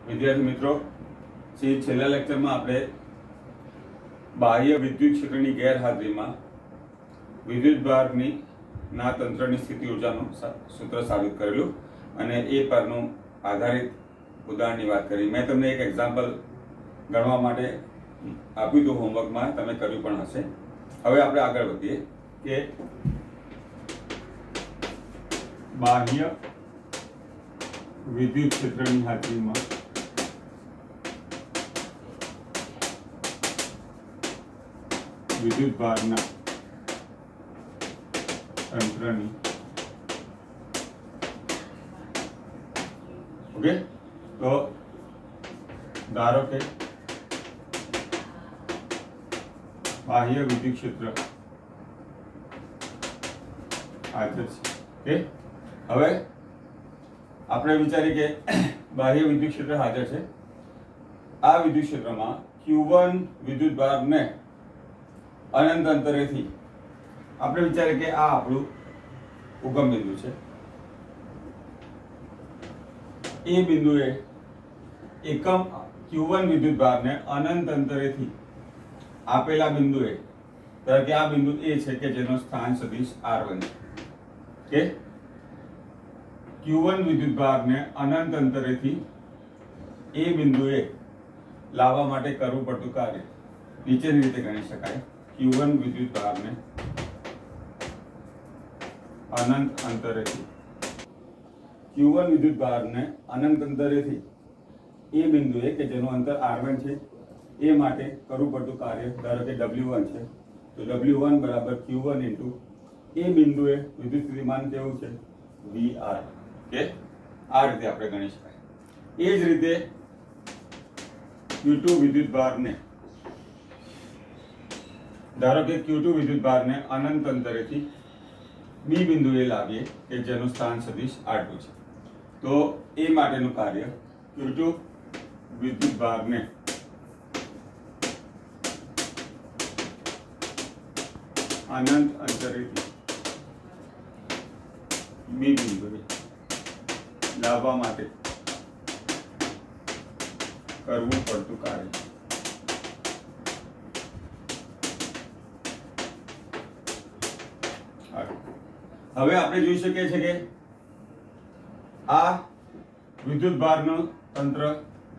विद्यार्थी मित्रों, छेल्ला लेक्चर में आपणे बाह्य विद्युत क्षेत्रनी गैरहाजरीमां विद्युत भारनी ना तंत्रनी स्थिति ऊर्जानुं सूत्र साबित करेलुं अने ए परनुं आधारित उदाहरणनी वात करी। मैं तमने एक एक्जाम्पल गणवा माटे आप्युं हतुं होमवर्क में, तमे कर्युं पण हशे। हवे आपणे आगळ वधीए के बाह्य विद्युत क्षेत्रनी हाजरीमां विद्युत भारना तंत्रनी ओके, तो धारो के बाह्य विद्युत क्षेत्र हाजर छे। हवे आपणे विचारीए के बाह्य विद्युत क्षेत्र हाजर छे। आ विद्युत क्षेत्र में Q1 विद्युत भार ने अनंत अंतरे थी आपणे विचारीए के आ आपणुं उगम बिंदु छे। ए बिंदुए एकम Q1 विद्युत भार ने अनंत अंतरे थी आपेला बिंदुए धारो के आ बिंदु ए छे के जेनो स्थान सदिश R1 छे। Q1 विद्युत भार ने अनंत अंतरे थी ए बिंदुए लाववा माटे करवुं पड़तुं कार्य नीचेनी रीते गणी शकाय। Q1 विद्युत भार ने अनंत अंतरे थी Q1 विद्युत भार ने अनंत अंतरे थी ए बिंदुए के जेनो अंतर R1 छे ए माटे करवुं पड़तुं कार्य धारो के W1 छे, तो W1 बराबर Q1 इंटू ए बिंदुए विद्युत स्थितिमान केवुं छे VR के आ रीते आपणे गणी शकाय। ए ज रीते Q2 विद्युत भार ने धारो के Q2 विद्युत भार ने अनंत अंतरे थी बी बिंदुए लावीए के जेनुं स्थान सदिश R2 छे, तो ए माटेनुं कार्य Q2 विद्युत भार ने अनंत अंतरे थी बी बिंदुए लाववा माटे करवुं पड़तुं कार्य हवे आपणे जोई शकीए छीए के आ विद्युत भारनुं तंत्र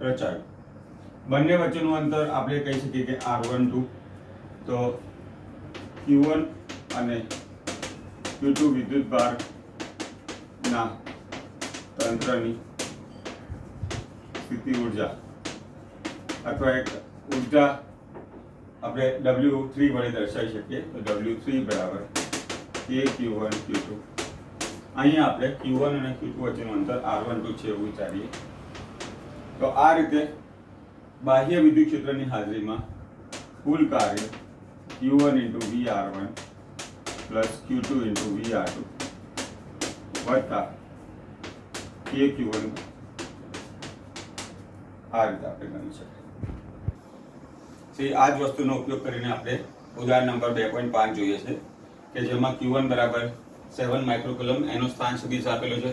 रचायुं। बंने वच्चेनुं अंतर आपणे कही शकीए के R12, तो Q1 અને Q2 विद्युत भार ना तंत्रनी स्थिति ऊर्जा अथवा एक ऊर्जा આપણે W3 વડે દર્શાવી શકીએ, તો W3 બરાબર Q1 Q2। અહીંયા આપણે Q1 અને Q2 વચ્ચેનું અંતર R12 છે એવું વિચારીએ તો આ રીતે બાહ્ય વિદ્યુત ક્ષેત્રની હાજરીમાં કુલ કાર્ય Q1 into VR1 plus Q2 into VR2 વત્તા KQ1 આ રીતે આપણે ગણી શકીએ। આ જ વસ્તુનો ઉપયોગ કરીને આપણે ઉદાહરણ નંબર 2.5 જોઈએ છે કે જેમાં Q1 બરાબર 7 માઇક્રોકુલમ એનો સ્થાન સદિશ આપેલો છે,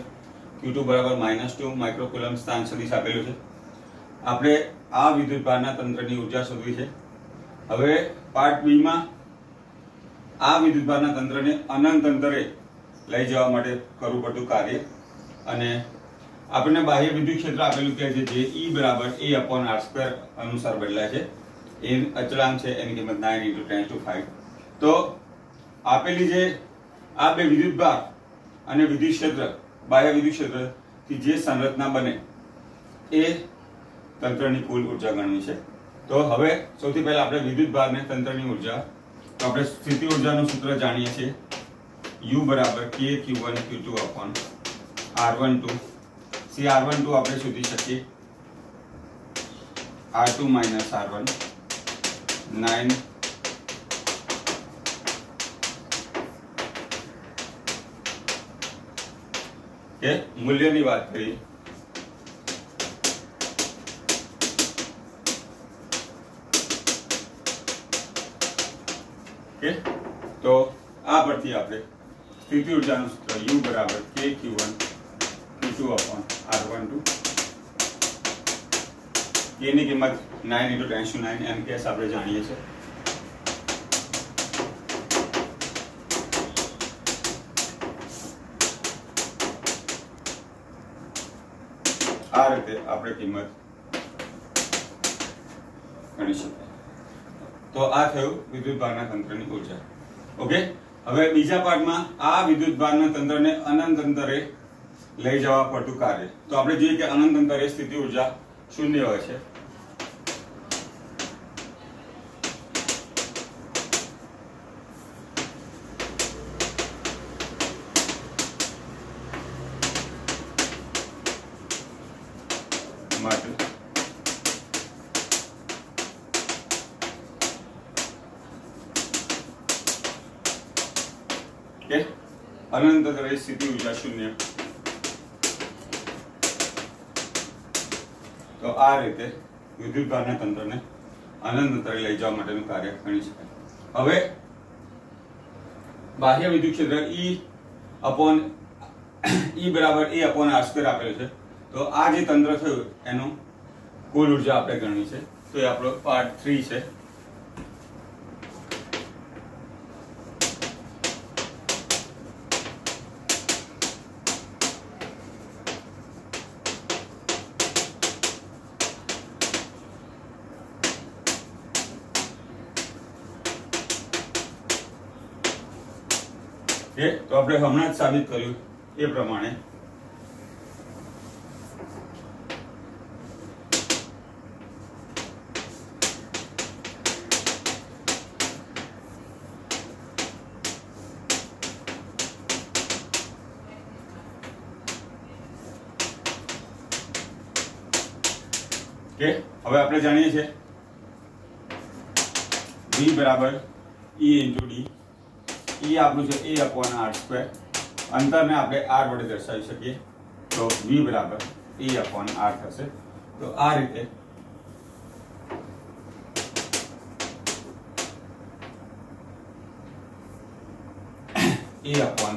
Q2 બરાબર -2 માઇક્રોકુલમ સ્થાન સદિશ આપેલો છે। આપણે આ વિદ્યુત ભારના તંત્રની ઊર્જા શોધવી છે। હવે પાર્ટ બી માં આ વિદ્યુત ભારના તંત્રને અનંત અંતરે લઈ જવા માટે કરવું પડતું કાર્ય અને આપણને બાહ્ય વિદ્યુત ક્ષેત્ર આપેલું કે છે જે E બરાબર A/R² અનુસાર બદલાય છે। એ અચળાંક છે એની કિંમત 9 × 10⁵। તો આપેલી જે આ બે વિદ્યુત ભાર અને વિદ્યુત ક્ષેત્ર બાહ્ય વિદ્યુત ક્ષેત્રથી જે સંરચના બને એ તંત્રની કુલ ઊર્જા ગણવી છે। તો હવે સૌથી પહેલા આપણે વિદ્યુત ભારને તંત્રની ઊર્જા, તો આપણે સ્થિતિ ઊર્જાનું સૂત્ર જાણીએ છીએ U બરાબર KQ1 Q2 R12। R12 આપણે શોધી શકીએ R2 - R1 9 के मूल्यनी बात करिए के तो आ परथी आपणे स्थिति ऊर्जानुं सूत्र U बराबर KQ1 Q2 R12 કે ની કિંમત 9 × 10⁹ એમકેએસ આપણે જાણીએ છીએ। આ રીતે આપણે કિંમત ગણી શકાય। તો આ થયું વિદ્યુતભારના તંત્રની ઊર્જા। ઓકે, હવે બીજા પાર્ટમાં આ વિદ્યુતભારના તંત્રને અનંત અંતરે લઈ જવા પડતું કાર્ય। તો આપણે જોઈએ કે અનંત અંતરે સ્થિતિ ઊર્જા 0 હોય છે। માટે કે અનંત અંતરે સ્થિતિ ઊર્જા 0। તો આ રીતે વિદ્યુતભારના તંત્રને અનંત અંતરે લઈ જવા માટેનું કાર્ય ગણી શકાય। હવે બાહ્ય વિદ્યુત ક્ષેત્ર E બરાબર A/r² આપેલું છે। તો આ જે તંત્ર થયું એનું કુલ ઊર્જા આપણે ગણવી છે। તો એ આપણો પાર્ટ 3 છે। તો આપણે હમણાં જ સાબિત કર્યું એ પ્રમાણે કે હવે આપણે જાણીએ છીએ V બરાબર E × D। E આપણું છે A/r²। અંતરને આપણે r વડે દર્શાવી શકીએ। તો V બરાબર A/r થશે। તો આ રીતે A/r1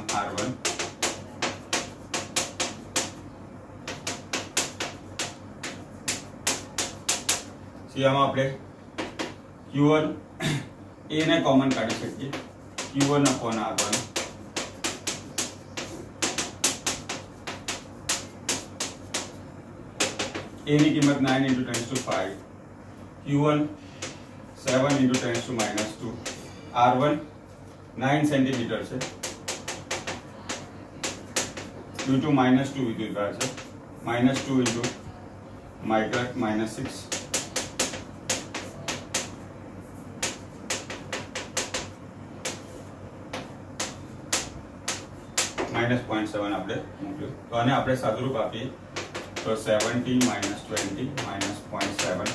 આમાં આપણે Q1 A ને કોમન કાઢી શકીએ। Q1/r1 A ની કિંમત 9 × 10⁵ Q1 7 × 10⁻²। R1 9 સેન્ટીમીટર છે। Q2 -2 વિદ્યુતભાર છે। -2 × માઇક્રો -6 -0.7 આપણે મૂક્યું। તો આને આપણે સાદુરૂપ આપીએ તો 70 - 20 -0.7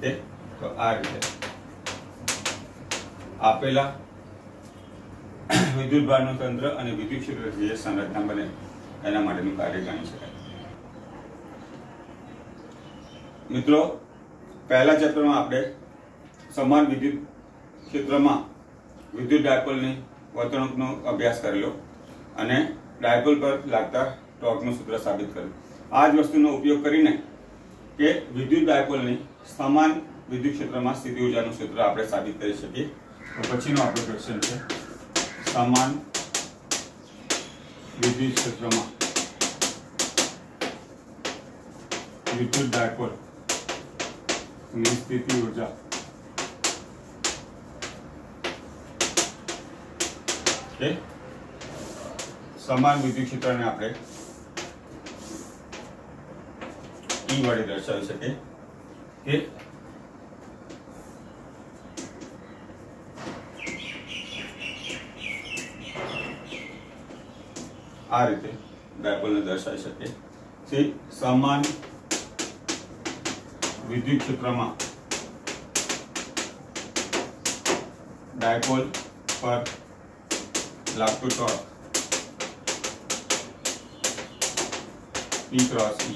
તે। તો આ રીતે આપેલા વિદ્યુતભારનું તંત્ર અને વિદ્યુત ક્ષેત્ર જે સંરચના બને એના માટેનું કાર્ય ગણી શકાય। મિત્રો, પહેલા ચેપ્ટરમાં આપણે સમાન વિદ્યુત ક્ષેત્રમાં વિદ્યુત ડાયપોલની વર્તણૂકનો અભ્યાસ કરેલો અને ડાયપોલ પર લાગતા ટોર્કનું સૂત્ર સાબિત કર્યું। આ જ વસ્તુનો ઉપયોગ કરીને કે વિદ્યુત ડાયપોલની સમાન વિદ્યુત ક્ષેત્રમાં સ્થિતિ ઊર્જાનું સૂત્ર આપણે સાબિત કરી શકીએ। તો પછીનો આપણો ક્વેશ્ચન છે સમાન વિદ્યુત ક્ષેત્રમાં વિદ્યુત ડાયપોલની સ્થિતિ ઊર્જા કે સમાન વિદ્યુત ક્ષેત્રને આપણે E વડે દર્શાવી શકીએ કે આ રીતે ડાયપોલને દર્શાવી શકીએ જે સમાન વિદ્યુત ક્ષેત્રમાં ડાયપોલ પર લાગતું ટોર્ક P × E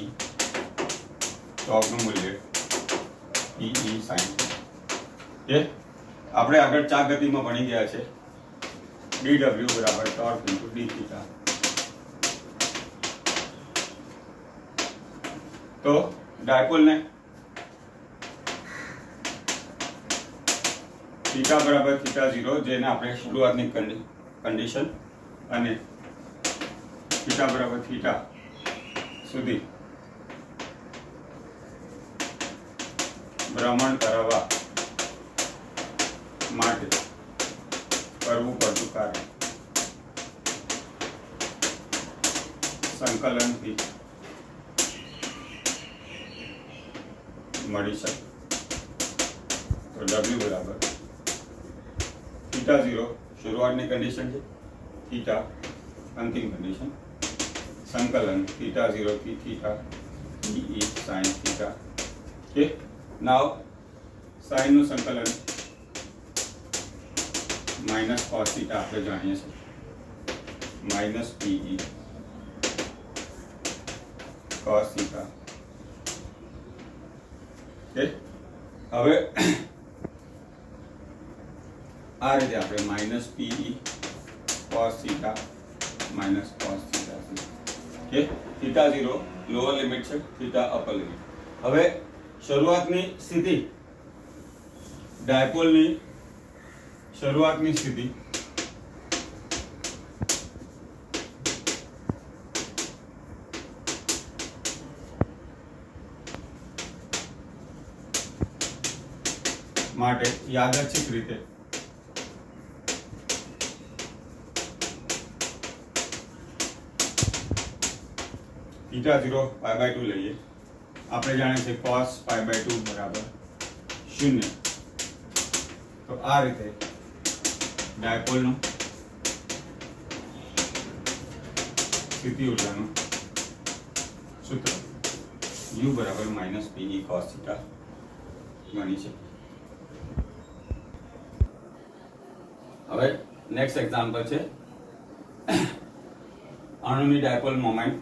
ટોર્કનું મૂલ્ય E sin કે આપણે આગળ ચાક ગતિમાં ભણી ગયા છે dw બરાબર ટોર્ક × dθ। તો ડાયપોલને थीटा बराबर थीटा 0 जेने આપણે શરૂઆતની કન્ડિશન અને થીટા બરાબર થીટા સુધી ભ્રમણ કરાવવા માટે કરવું પડતું કાર્ય સંકલનથી મળી શકે। तो W बराबर थीटा 0 शुरुआतनी कंडीशन है, थीटा अंतिम कंडीशन, संकलन थीटा 0 थी theta e sin theta. Okay, now sine नु संकलन माइनस cos थीटा આપણે જાણીએ છીએ minus pe cos theta. Okay, હવે आ रीते आप minus P E cos theta minus cos theta okay. Theta 0 lower limit है, थीटा अपर लिमिट। हवे शुरुआतनी स्थिति डायपोलनी शुरुआतनी स्थिति माटे यादृच्छिक रीते थीटा 0 π/2 લઈએ। આપણે જાણીએ છીએ cos π/2 બરાબર 0। તો આ રીતે ડાયપોલનું સ્થિતિ ઊર્જાનું સૂત્ર u બરાબર -pe cos θ ગણી છે। હવે નેક્સ્ટ એક્ઝામ્પલ છે અણુની ડાયપોલ મોમેન્ટ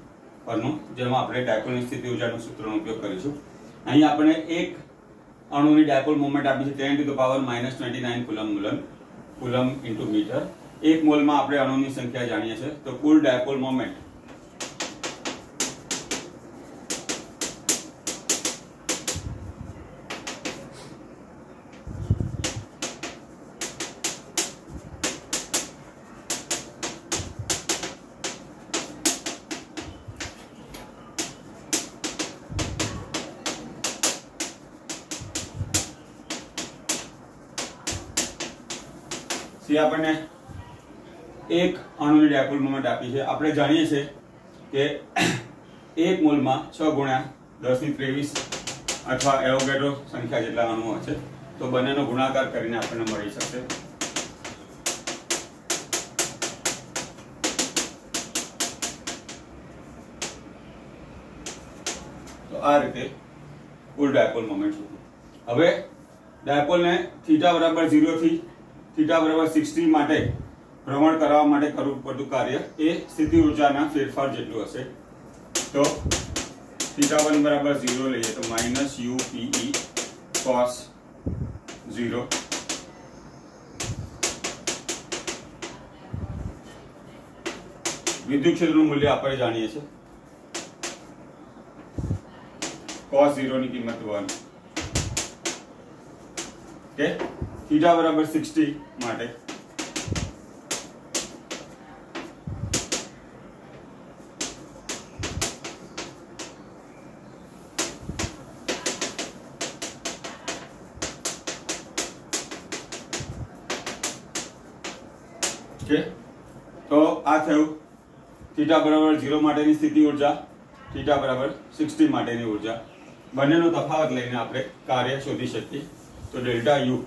પરનું, જેમાં આપણે ડાયપોલની સ્થિતિ ઊર્જાનું સૂત્રનો ઉપયોગ કરીશું। અહીં આપણે એક અણુની ડાયપોલ મોમેન્ટ આપી છે 10⁻⁻29 કુલમ ઇન્ટુ મીટર। એક મોલમાં આપણે અણુની સંખ્યા જાણીએ છીએ, તો કુલ ડાયપોલ મોમેન્ટ આપણને એક અણુની ડાયપોલ મોમેન્ટ આપી છે। આપણે જાણીએ છીએ કે એક મોલમાં 6 × 10⁻23 અથવા એવોગાડ્રો સંખ્યા જેટલા અણુઓ છે, તો બંનેનો ગુણાકાર કરીને આપણને મળી શકશે। તો આ રીતે કુલ ડાયપોલ મોમેન્ટ છે। હવે ડાયપોલને થીટા બરાબર 0 થી थीटा बराबर 60 माटे भ्रमण करवा माटे करવું પડતું કાર્ય એ સ્થિતિ ઊર્જાના ફેરફાર જેટલું હશે। તો थीटा 1 बराबर 0 લઈએ તો -u/pe cos 0 વિદ્યુત ક્ષેત્રનું મૂલ્ય આપણે જાણીએ છીએ cos 0 ની કિંમત 1। ઓકે, थीटा बराबर 60 माटे ओके। तो आ थયું थीटा बराबर 0 माटेनी स्थिति ऊर्जा, थीटा बराबर 60 माटेनी ऊर्जा, બંનેનો તફાવત લઈને આપણે કાર્ય શોધી શકીએ। તો ડેલ્ટા યુ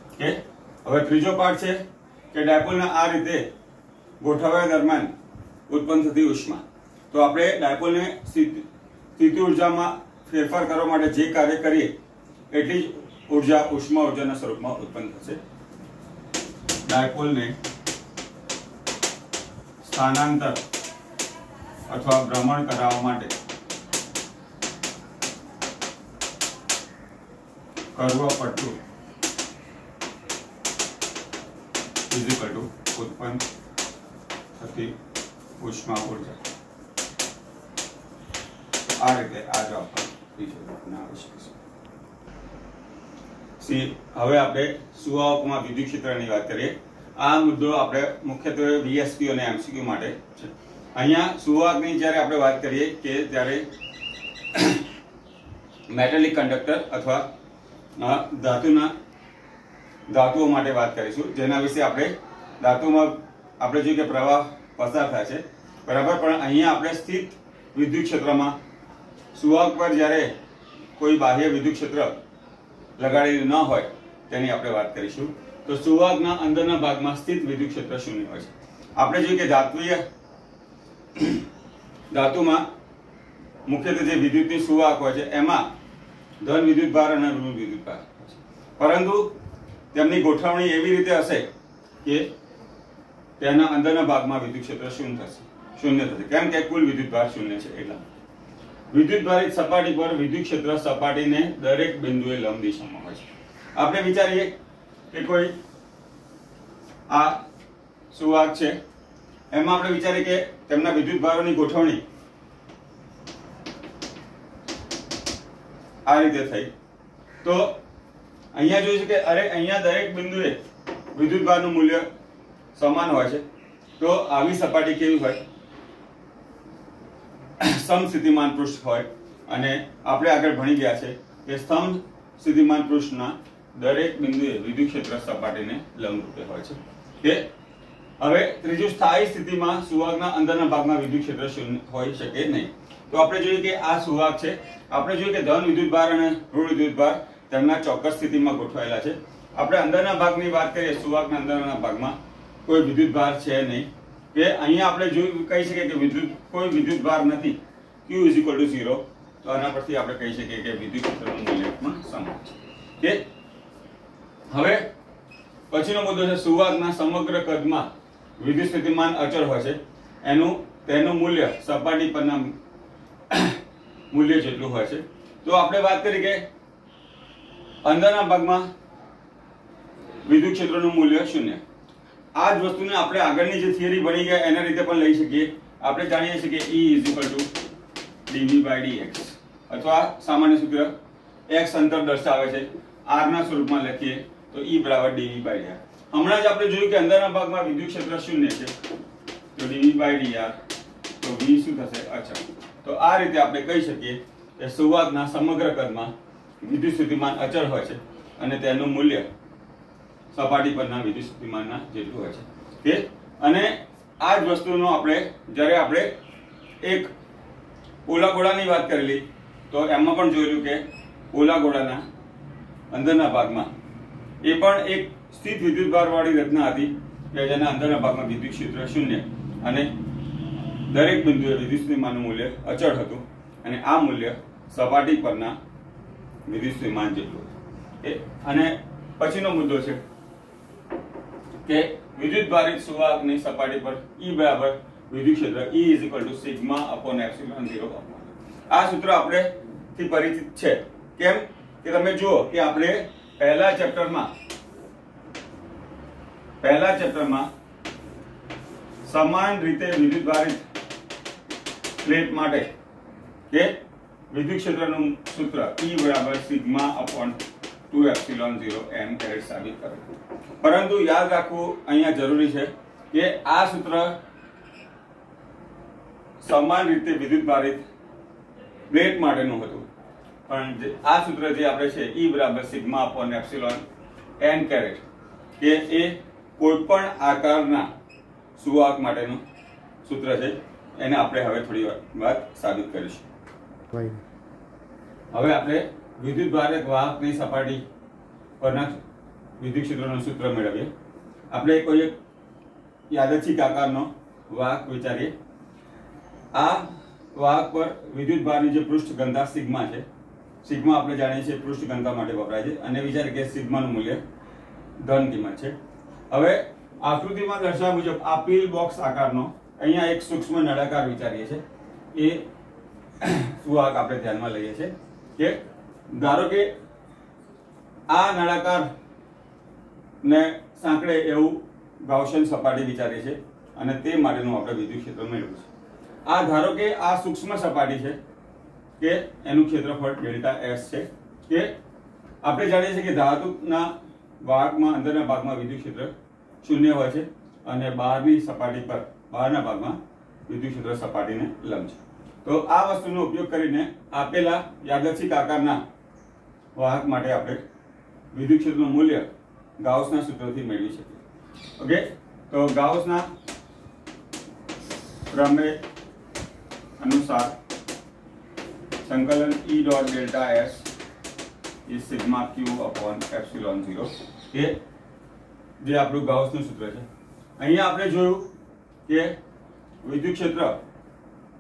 ओके। હવે ત્રીજો પાર્ટ છે કે ડાયપોલના આ રીતે ગોઠવવા દરમિયાન ઉત્પન્ન થતી ઉષ્મા। તો આપણે ડાયપોલને સ્થિતિ ઊર્જામાં ફેરફાર કરવા માટે જે કાર્ય કરીએ એટલી જ ઊર્જા ઉષ્મા ઊર્જાના સ્વરૂપમાં ઉત્પન્ન થશે। ડાયપોલને સ્થાનાંતર अथवा भ्रमण करावा माटे करवा पड़तुं इक्वल टू उत्पन्न थती उष्मा ऊर्जा। આ રીતે આ જવાબ પર આવી શકે છે. હવે આપણે સુવાહકમાં વિદ્યુત ક્ષેત્રની વાત કરીએ. આ મુદ્દો આપણે મુખ્યત્વે VSQ અને MCQ માટે છે. અહીંયા સુવાહકની જ્યારે આપણે વાત કરીએ કે ત્યારે મેટાલિક કંડક્ટર અથવા ધાતુઓ માટે વાત કરીશું, જેના વિશે આપણે ધાતુમાં આપણે જોઈએ કે પ્રવાહ પસાર થાય છે બરાબર, પણ અહીંયા આપણે સ્થિત વિદ્યુત ક્ષેત્રમાં સુવાહક પર જ્યારે કોઈ બાહ્ય વિદ્યુત ક્ષેત્ર લગાડેલું ન હોય તેની આપણે વાત કરીશું. તો સુવાહકના અંદરના ભાગમાં સ્થિત વિદ્યુત ક્ષેત્ર શૂન્ય હોય છે. આપણે જોઈએ કે ધાતુમાં મુખ્યત્વે જે વિદ્યુતની સુવાહક હોય છે એમાં ધન વિદ્યુતભાર અને ઋણ વિદ્યુતભાર, પરંતુ તેમની ગોઠવણી એવી રીતે હશે કે તેના અંદરના ભાગમાં વિદ્યુત ક્ષેત્ર શૂન્ય થશે. કેમ કે કુલ વિદ્યુતભાર શૂન્ય છે. એટલા વિદ્યુતભારિત સપાટી પર વિદ્યુત ક્ષેત્ર સપાટીને દરેક બિંદુએ લંબ દિશામાં હોય છે. આપણે વિચારીએ કે કોઈ આ સુવાહક છે, એમાં આપણે વિચારીએ કે તેમના વિદ્યુતભારોની ગોઠવણી આ રીતે થઈ, તો અહીંયા જોઈશું કે અહીંયા દરેક બિંદુએ વિદ્યુતભારનું મૂલ્ય સમાન હોય છે. તો આવી સપાટી કેવી હોય? સમસ્થિતિમાન પૃષ્ઠ હોય. અને આપણે આગળ ભણી ગયા છે કે સમસ્થિતિમાન પૃષ્ઠના દરેક બિંદુએ વિદ્યુત ક્ષેત્ર સપાટીને લંબરૂપે હોય છે. કે હવે ત્રીજું, સ્થાયી સ્થિતિમાં સુવાહકના અંદરના ભાગમાં વિદ્યુત ક્ષેત્ર શૂન્ય હોઈ શકે નહીં. તો આપણે જોઈએ કે આ સુવાહક છે, આપણે જોઈએ કે ધન વિદ્યુતભાર અને ઋણ વિદ્યુતભાર તેમના ચોક્કસ સ્થિતિમાં ગોઠવાયેલા છે. આપણે અંદરના ભાગની વાત કરીએ, સુવાહકના અંદરના ભાગમાં કોઈ વિદ્યુતભાર છે નહીં. કે અહીંયા આપણે કહી શકીએ કે કોઈ વિદ્યુતભાર નથી, Q = 0. તો આના પરથી આપણે કહી શકીએ કે વિદ્યુત ક્ષેત્રનું મૂલ્ય પણ સમાન છે. હવે પછીનો મુદ્દો છે સુવાહકના સમગ્ર કદમાં વિદ્યુત સ્થિતિમાન અચળ હોય છે. તેનું મૂલ્ય સપાટી પરના મૂલ્ય જેટલું હોય છે. તો આપણે વાત કરી કે અંદરના ભાગમાં વિદ્યુત ક્ષેત્રનું મૂલ્ય શૂન્ય. આ જ વસ્તુને આપણે આગળની જે થિયરી ભણી ગયા એના રીતે પણ લઈ શકીએ. આપણે જાણીએ છીએ કે E = dV/dx, અથવા સામાન્ય સૂત્ર x અંતર દર્શાવે છે, r ના સ્વરૂપમાં લખીએ તો E = dV/dr. હમણાં જ આપણે જોયું કે અંદરના ભાગમાં વિદ્યુત ક્ષેત્ર શૂન્ય છે, તો dV/dr, તો V શું થશે? અચળ. તો આ રીતે આપણે કહી શકીએ કે સુવાહકના સમગ્ર કદમાં વિદ્યુત સ્થિતિમાન અચળ હોય છે અને તેનું મૂલ્ય સપાટી પરના વિદ્યુત સ્થિતિમાનના જેટલું હોય છે. અને આ જ વસ્તુનો જ્યારે આપણે એક પોલા ગોળાની વાત કરેલી, તો એમાં પણ જોયેલું કે પોલા ગોળાના અંદરના ભાગમાં એ પણ એક સ્થિત વિદ્યુતભાર વાળી રચના હતી કે જેના અંદરના ભાગમાં વિદ્યુત ક્ષેત્ર શૂન્ય અને દરેક બિંદુએ વિદ્યુત સ્થિતિમાનનું મૂલ્ય અચળ હતું, અને આ મૂલ્ય સપાટી પરના વિદ્યુત સ્થિતિમાન જેટલું. અને પછીનો મુદ્દો છે કે વિદ્યુતભારિત સુવાહકની સપાટી પર E બરાબર વિદ્યુત ક્ષેત્ર E = σ/ε0. આ સૂત્ર આપણે થી પરિચિત છે. કેમ કે તમે જુઓ કે આપણે પહેલા ચેપ્ટરમાં સમાન રીતે વિદ્યુતભારિત પ્લેટ માટે કે વિદ્યુત ક્ષેત્રનું સૂત્ર E = σ/2ε0m સાબિત કર્યું. પરંતુ યાદ રાખવું અહીંયા જરૂરી છે કે આ સૂત્ર સમાન રીતે વિદ્યુતભારિત પ્લેટ માટેનું હતું, પણ આ સૂત્ર જે આપણે છે E = σ/εn કે એ કોઈ પણ આકારના સુવાહક માટેનું સૂત્ર છે. એને આપણે હવે થોડી વાર સાબિત કરીશું. હવે આપણે વિદ્યુતભારિત વાહકની સપાટી પરના વિદ્યુત ક્ષેત્રનું સૂત્ર મેળવીએ. આપણે કોઈ એક યાદચ્છિક આકારનો વાહક વિચારીએ. આ વાહક પર વિદ્યુતભારની જે પૃષ્ઠ ઘનતા સિગ્મા છે, સિગ્મા આપણે જાણીએ છીએ પૃષ્ઠ ઘનતા માટે વપરાય છે, અને વિચારીએ કે સિગ્માનું મૂલ્ય ધન કિંમત છે. હવે આકૃતિમાં દર્શાવ્યા મુજબ આ પિલ બોક્સ આકારનો અહીંયા એક સૂક્ષ્મ નળાકાર વિચારીએ છીએ. એ સુવાહક આપણે ધ્યાનમાં લઈએ છીએ કે ધારો કે આ નળાકાર ને સાંકળે એવું ગાઉસિયન સપાટી વિચારીએ છીએ, અને તે માટેનું આપણે વિદ્યુત ક્ષેત્ર મેળવ્યું છે. આ ધારો કે આ સૂક્ષ્મ સપાટી છે કે એનું ક્ષેત્રફળ ડેલ્ટા એસ છે કે આપણે જાણીએ છીએ કે ધાતુના વાહકમાં અંદરના ભાગમાં વિદ્યુત ક્ષેત્ર શૂન્ય હોય છે અને બહારની સપાટી પર બહારના ભાગમાં વિદ્યુત ક્ષેત્ર સપાટીને લંબ છે. તો આ વસ્તુનો ઉપયોગ કરીને આપેલા યાદચ્છિક આકારના વાહક માટે આપણે વિદ્યુત ક્ષેત્રનું મૂલ્ય ગાઉસના સૂત્રથી મેળવી શકીએ. ઓકે, તો ગાઉસના પ્રમેય અનુસાર સંકલન E dot delta S is sigma Q upon epsilon 0 એ જે આપણું ગાઉસનું સૂત્ર છે. અહીંયા આપણે જોયું કે વિદ્યુત ક્ષેત્ર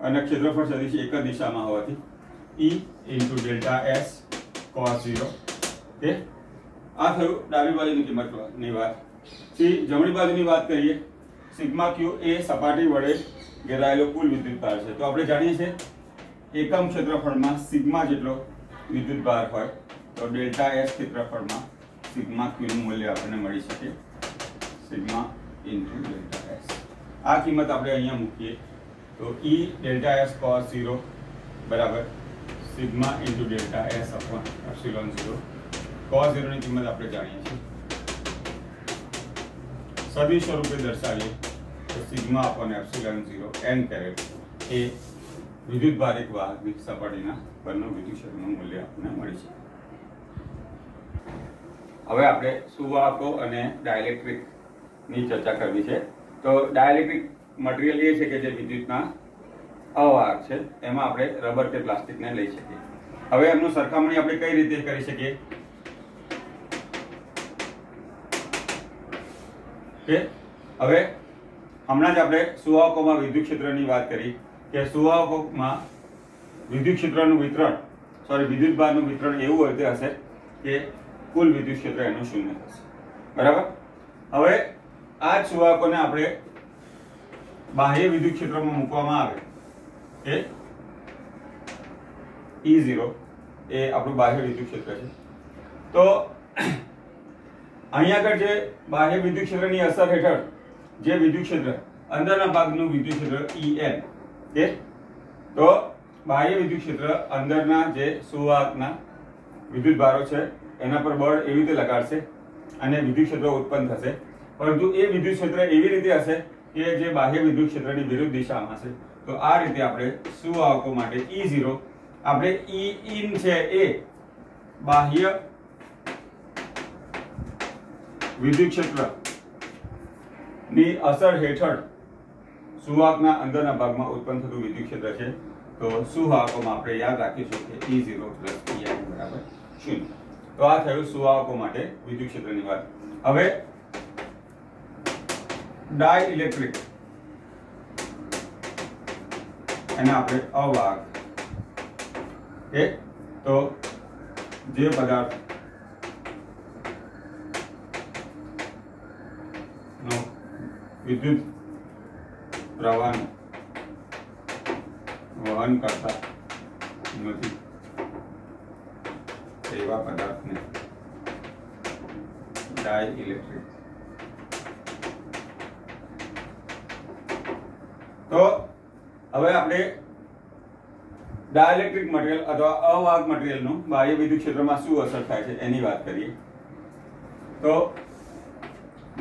અને ક્ષેત્રફળ સદિશ એક જ દિશામાં હોવાથી E into delta S cos 0 કે આ થયું ડાબી બાજુની કિંમતની વાત. જમણી બાજુની વાત કરીએ, સિગ્મા ક્યુ એ સપાટી વડે ઘેરાયેલો કુલ વિદ્યુત ભાર છે. તો આપણે જાણીએ છીએ એકમ ક્ષેત્રફળમાં સિગ્મા જેટલો વિદ્યુત ભાર હોય તો ડેલ્ટા એસ ક્ષેત્રફળમાં સિગ્મા ક્યુ નું મૂલ્ય આપણને મળી શકે સિગ્મા ઇન્ટુ ડેલ્ટા એસ. આ કિંમત આપણે અહીંયા મૂકીએ તો E ડેલ્ટા એસ કોસ 0 બરાબર sigma into delta S upon epsilon 0. Cos 0 ની કિંમત આપણે જાણીએ છીએ. સદિશ સ્વરૂપે દર્શાવીએ તો sigma upon epsilon 0 n caret એ વિદ્યુત ભાર એક વાહકની સપાટીના પરનું વિદ્યુત ક્ષેત્રનું મૂલ્ય આપણને મળી છે. હવે આપણે સુવાહકો અને ડાઇલેક્ટ્રિક ની ચર્ચા કરવી છે. તો ડાઇલેક્ટ્રિક મટીરીયલ એ છે કે જે વિદ્યુતના અવાહક છે, એમાં આપણે રબર કે પ્લાસ્ટિકને લઈ શકીએ. હવે એમનું સરખામણી આપણે કઈ રીતે કરી શકીએ કે હવે હમણાં જ આપણે સુવાહકોમાં વિદ્યુત ક્ષેત્રની વાત કરી કે સુવાહકોમાં વિદ્યુત ક્ષેત્રનું વિતરણ વિદ્યુત ભારનું વિતરણ એવું રીતે હશે કે કુલ વિદ્યુત ક્ષેત્ર એનું શૂન્ય થશે. બરાબર. હવે આ જ સુવાહકોને આપણે બાહ્ય વિદ્યુત ક્ષેત્રમાં મૂકવામાં આવે કે E0 એ આપણું બાહ્ય વિદ્યુત ક્ષેત્ર છે. તો અહીંયા આગળ જે બાહ્ય વિદ્યુત ક્ષેત્રની અસર હેઠળ જે વિદ્યુત ક્ષેત્ર અંદરના ભાગનું વિદ્યુત ક્ષેત્ર En કે તો બાહ્ય વિદ્યુત ક્ષેત્ર અંદરના જે સુવાહકના વિદ્યુત ભારો છે એના પર બળ એવી રીતે લગાડશે અને વિદ્યુત ક્ષેત્ર ઉત્પન્ન થશે. પરંતુ એ વિદ્યુત ક્ષેત્ર એવી રીતે હશે કે જે બાહ્ય વિદ્યુત ક્ષેત્રની વિરુદ્ધ દિશામાં હશે. તો આ રીતે આપણે સુવાહકો માટે E0 આપણે E in છે એ બાહ્ય વિદ્યુત ક્ષેત્ર ની અસર હેઠળ સુવાહકના અંદરના ભાગમાં ઉત્પન્ન થતું વિદ્યુત ક્ષેત્ર છે. તો સુવાહકોમાં આપણે યાદ રાખીશું કે E0 + EI બરાબર 0. તો આ થયું સુવાહકો માટે વિદ્યુત ક્ષેત્રની વાત. હવે ડાઇલેક્ટ્રિક એને આપણે અવાહક કે તો જે પદાર્થ નો વિદ્યુત પ્રવાહનું વહન કરતા નથી એવા પદાર્થને ડાઇલેક્ટ્રિક. તો હવે આપણે ડાઇલેક્ટ્રિક મટીરીયલ અથવા અવાહક મટીરીયલનું બાહ્ય વિદ્યુત ક્ષેત્રમાં શું અસર થાય છે એની વાત કરીએ. તો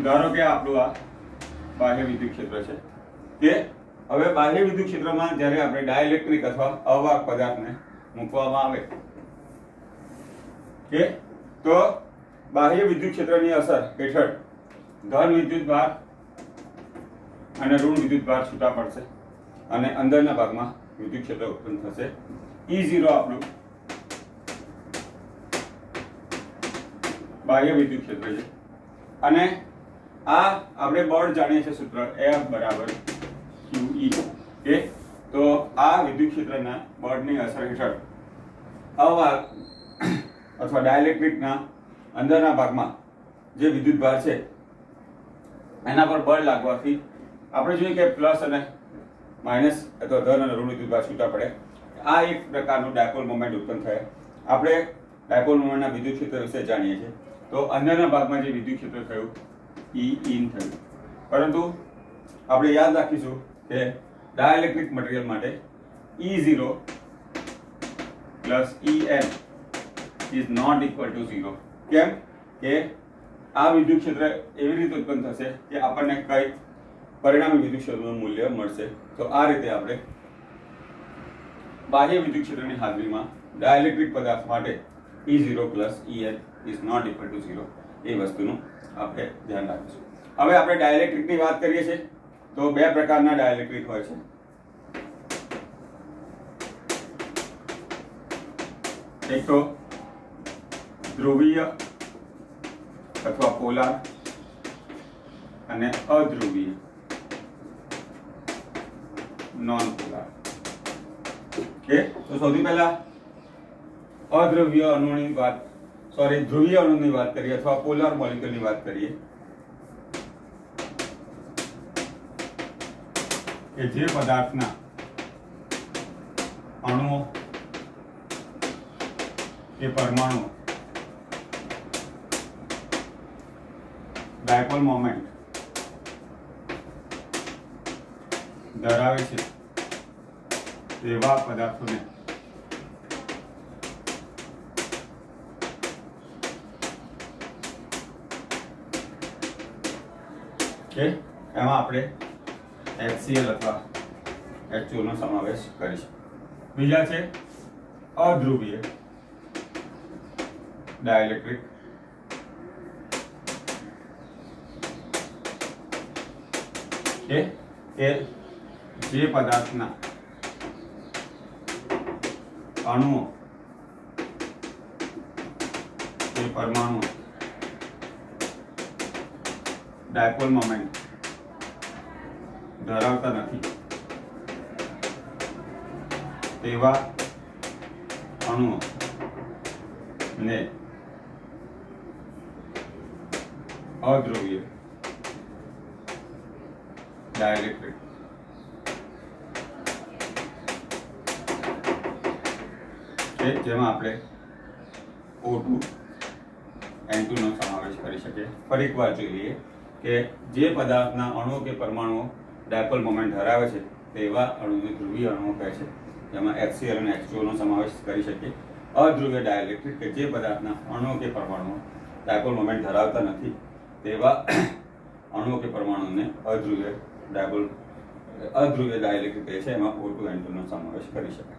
ધારો કે આપણું આ બાહ્ય વિદ્યુત ક્ષેત્ર છે કે હવે બાહ્ય વિદ્યુત ક્ષેત્રમાં જ્યારે આપણે ડાઇલેક્ટ્રિક અથવા અવાહક પદાર્થને મૂકવામાં આવે કે તો બાહ્ય વિદ્યુત ક્ષેત્રની અસર હેઠળ ધન વિદ્યુત ભાર અને ઋણ વિદ્યુત ભાર છૂટા પડશે અને અંદરના ભાગમાં વિદ્યુત ક્ષેત્ર ઉત્પન્ન થશે. E0 આપણું બાહ્ય વિદ્યુત ક્ષેત્ર છે અને આ આપણે બળ જાણીએ છીએ સૂત્ર F બરાબર QE કે તો આ વિદ્યુત ક્ષેત્રના બળની અસર હેઠળ અવાહક અથવા ડાઇલેક્ટ્રિકના અંદરના ભાગમાં જે વિદ્યુત ભાર છે એના પર બળ લાગવાથી આપણે જોઈએ કે પ્લસ અને માઇનસ અથવા ધન અને ઋણ વિદ્યુત ભાર છૂટા પડે. આ એક પ્રકારનું ડાયપોલ મોમેન્ટ ઉત્પન્ન થાય. આપણે ડાયપોલ મોમેન્ટના વિદ્યુત ક્ષેત્ર વિશે જાણીએ છીએ. તો અંદરના ભાગમાં જે વિદ્યુત ક્ષેત્ર થયું E in થયું. પરંતુ આપણે યાદ રાખીશું કે ડાઇલેક્ટ્રિક મટીરીયલ માટે E0 plus En is not equal to 0. કેમ કે આ વિદ્યુત ક્ષેત્ર એવી રીતે ઉત્પન્ન થશે કે આપણને કઈ પરિણામી વિદ્યુત ક્ષેત્રનું મૂલ્ય મળશે. તો આ રીતે આપણે બાહ્ય વિદ્યુત ક્ષેત્રની હાજરીમાં ડાઇલેક્ટ્રિક પદાર્થ માટે E0 plus En is not equal to 0 એ વસ્તુનું આપણે ધ્યાન રાખીશું. હવે આપણે ડાઇલેક્ટ્રિકની વાત કરીએ છીએ તો બે પ્રકારના ડાઇલેક્ટ્રિક હોય છે. એક તો ધ્રુવીય અથવા પોલાર અને અધ્રુવીય નોન પોલાર. ઓકે, તો સૌથી પહેલા અધ્રુવીય અણુની વાત ધ્રુવીય અણુની વાત કરીએ અથવા પોલાર મોલેક્યુલની વાત કરીએ કે જે પદાર્થના અણુઓ કે પરમાણુ ડાયપોલ મોમેન્ટ ધરાવે છે તેવા પદાર્થોને એમાં આપણે HCl અથવા H2O નો સમાવેશ કરીશું. બીજા છે અધ્રુવીય ડાઇલેક્ટ્રિક. કે જે પદાર્થના અણુઓ કે પરમાણુ ડાયપોલ મોમેન્ટ ધરાવતા નથી તેવા અણુઓ ને અધ્રુવીય ડાઇલેક્ટ્રિક જેમાં આપણે O2 N2 નો સમાવેશ કરી શકીએ. ફરી એકવાર જોઈએ કે જે પદાર્થના અણુઓ કે પરમાણુઓ ડાયપોલ મોમેન્ટ ધરાવે છે તેવા અણુને ધ્રુવીય અણુઓ કહે છે, જેમાં HCl અને H2O નો સમાવેશ કરી શકીએ. અધ્રુવીય ડાઇલેક્ટ્રિક કે જે પદાર્થના અણુઓ કે પરમાણુઓ ડાયપોલ મોમેન્ટ ધરાવતા નથી તેવા અણુઓ કે પરમાણુને અધ્રુવીય ડાઇલેક્ટ્રિક કહે છે, એમાં O2 N2 નો સમાવેશ કરી શકાય.